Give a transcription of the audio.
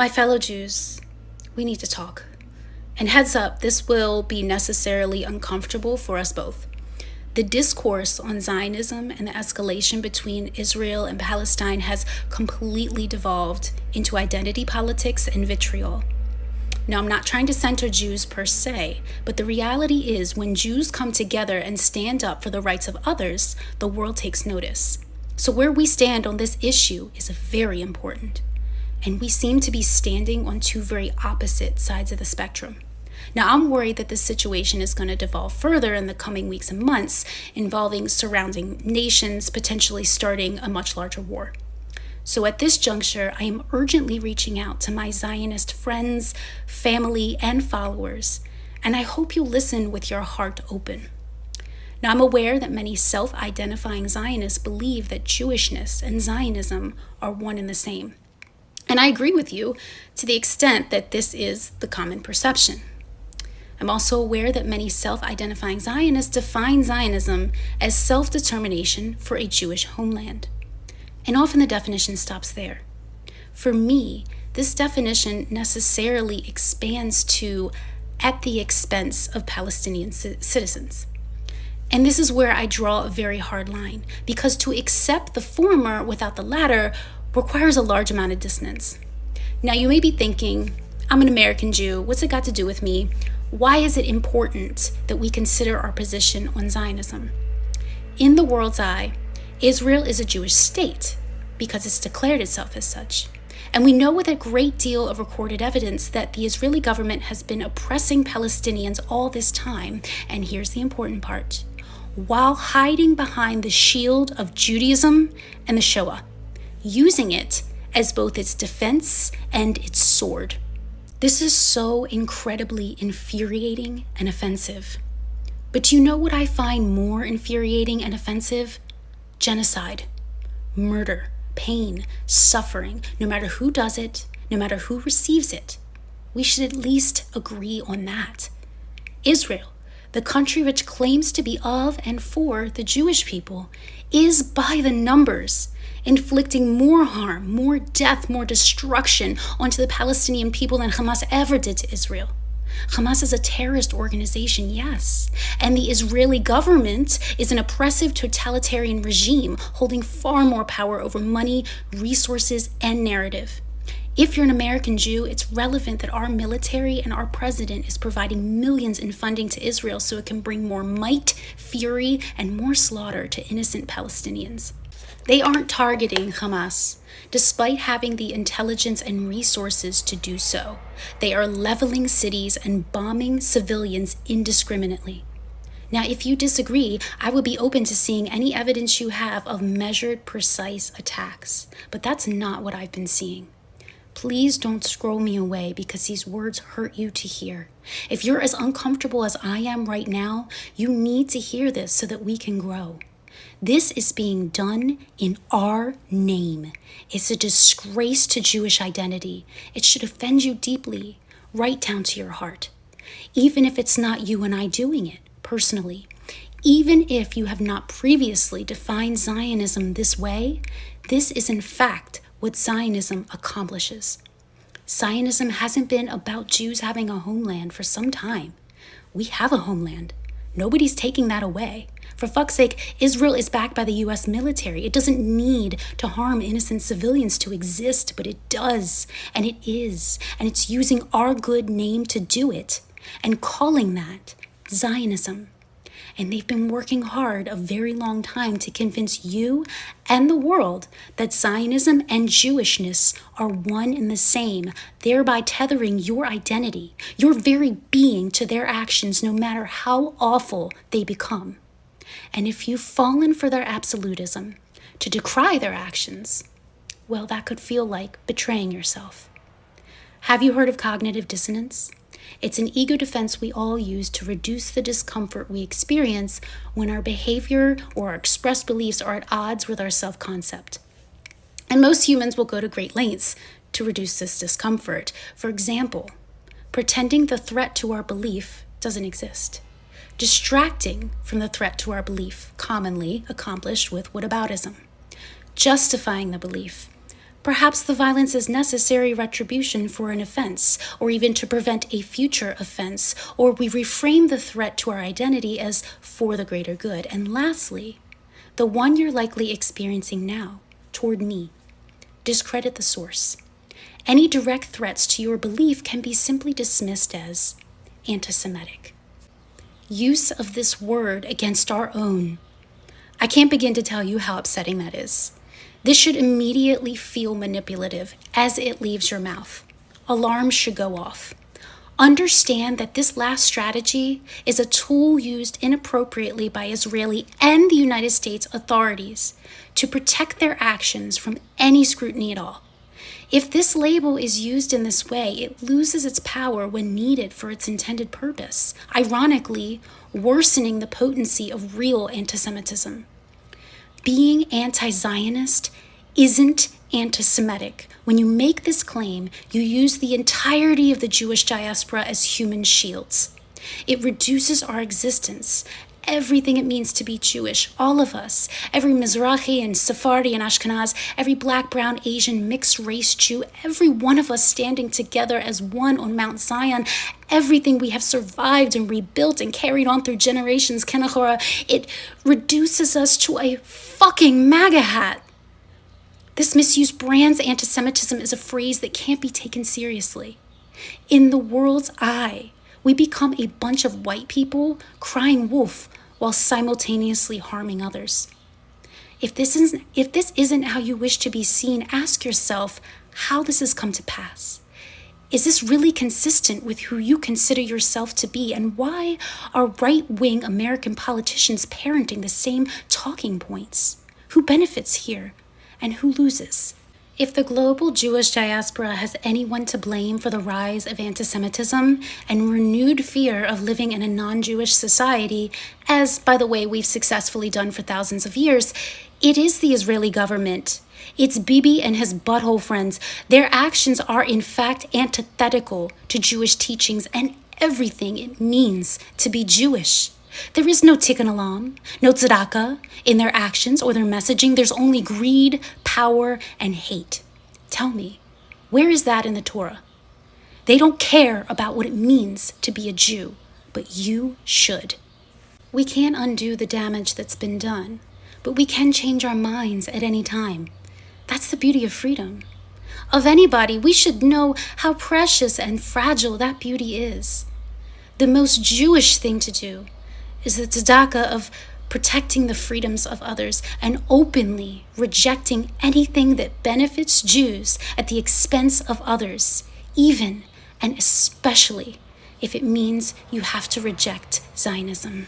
My fellow Jews, we need to talk. And heads up, this will be necessarily uncomfortable for us both. The discourse on Zionism and the escalation between Israel and Palestine has completely devolved into identity politics and vitriol. Now, I'm not trying to center Jews per se, but the reality is when Jews come together and stand up for the rights of others, the world takes notice. So where we stand on this issue is very important. And we seem to be standing on two very opposite sides of the spectrum. Now, I'm worried that this situation is going to devolve further in the coming weeks and months, involving surrounding nations, potentially starting a much larger war. So at this juncture, I am urgently reaching out to my Zionist friends, family, and followers, and I hope you'll listen with your heart open. Now, I'm aware that many self-identifying Zionists believe that Jewishness and Zionism are one and the same. And I agree with you to the extent that this is the common perception. I'm also aware that many self-identifying Zionists define Zionism as self-determination for a Jewish homeland. And often the definition stops there. For me, this definition necessarily expands to at the expense of Palestinian citizens. And this is where I draw a very hard line, because to accept the former without the latter requires a large amount of dissonance. Now, you may be thinking, I'm an American Jew. What's it got to do with me? Why is it important that we consider our position on Zionism? In the world's eye, Israel is a Jewish state because it's declared itself as such. And we know with a great deal of recorded evidence that the Israeli government has been oppressing Palestinians all this time. And here's the important part. While hiding behind the shield of Judaism and the Shoah, using it as both its defense and its sword. This is so incredibly infuriating and offensive. But do you know what I find more infuriating and offensive? Genocide, murder, pain, suffering, no matter who does it, no matter who receives it. We should at least agree on that. Israel, the country which claims to be of and for the Jewish people, is by the numbers inflicting more harm, more death, more destruction onto the Palestinian people than Hamas ever did to Israel. Hamas is a terrorist organization, yes, and the Israeli government is an oppressive totalitarian regime holding far more power over money, resources, and narrative. If you're an American Jew, it's relevant that our military and our president is providing millions in funding to Israel so it can bring more might, fury, and more slaughter to innocent Palestinians. They aren't targeting Hamas, despite having the intelligence and resources to do so. They are leveling cities and bombing civilians indiscriminately. Now, if you disagree, I would be open to seeing any evidence you have of measured, precise attacks. But that's not what I've been seeing. Please don't scroll me away because these words hurt you to hear. If you're as uncomfortable as I am right now, you need to hear this so that we can grow. This is being done in our name. It's a disgrace to Jewish identity. It should offend you deeply, right down to your heart. Even if it's not you and I doing it personally, even if you have not previously defined Zionism this way, this is in fact what Zionism accomplishes. Zionism hasn't been about Jews having a homeland for some time. We have a homeland. Nobody's taking that away. For fuck's sake, Israel is backed by the U.S. military. It doesn't need to harm innocent civilians to exist, but it does, and it is, and it's using our good name to do it, and calling that Zionism. And they've been working hard a very long time to convince you and the world that Zionism and Jewishness are one and the same, thereby tethering your identity, your very being to their actions, no matter how awful they become. And if you've fallen for their absolutism, to decry their actions, well, that could feel like betraying yourself. Have you heard of cognitive dissonance? It's an ego defense we all use to reduce the discomfort we experience when our behavior or our expressed beliefs are at odds with our self-concept. And most humans will go to great lengths to reduce this discomfort. For example, pretending the threat to our belief doesn't exist. Distracting from the threat to our belief, commonly accomplished with whataboutism. Justifying the belief, Perhaps the violence is necessary retribution for an offense, or even to prevent a future offense, or we reframe the threat to our identity as for the greater good. And lastly, the one you're likely experiencing now, toward me. Discredit the source. Any direct threats to your belief can be simply dismissed as anti-Semitic. Use of this word against our own. I can't begin to tell you how upsetting that is. This should immediately feel manipulative as it leaves your mouth. Alarms should go off. Understand that this last strategy is a tool used inappropriately by Israeli and the United States authorities to protect their actions from any scrutiny at all. If this label is used in this way, it loses its power when needed for its intended purpose, ironically, worsening the potency of real anti-Semitism. Being anti-Zionist isn't anti-Semitic. When you make this claim, you use the entirety of the Jewish diaspora as human shields. It reduces our existence, everything it means to be Jewish, all of us, every Mizrahi and Sephardi and Ashkenaz, every Black, Brown, Asian, mixed race Jew, every one of us standing together as one on Mount Zion, everything we have survived and rebuilt and carried on through generations, Kenachora, it reduces us to a fucking MAGA hat. This misuse brands anti-Semitism as a phrase that can't be taken seriously. In the world's eye, we become a bunch of white people crying wolf while simultaneously harming others. If this isn't how you wish to be seen, ask yourself how this has come to pass. Is this really consistent with who you consider yourself to be? And why are right-wing American politicians parenting the same talking points? Who benefits here and who loses? If the global Jewish diaspora has anyone to blame for the rise of anti-Semitism and renewed fear of living in a non-Jewish society, as, by the way, we've successfully done for thousands of years, it is the Israeli government. It's Bibi and his butthole friends. Their actions are, in fact, antithetical to Jewish teachings and everything it means to be Jewish. There is no tikkun olam, no tzedakah in their actions or their messaging. There's only greed, power, and hate. Tell me, where is that in the Torah? They don't care about what it means to be a Jew, but you should. We can't undo the damage that's been done, but we can change our minds at any time. That's the beauty of freedom. Of anybody, we should know how precious and fragile that beauty is. The most Jewish thing to do is the tzedakah of protecting the freedoms of others and openly rejecting anything that benefits Jews at the expense of others, even and especially if it means you have to reject Zionism.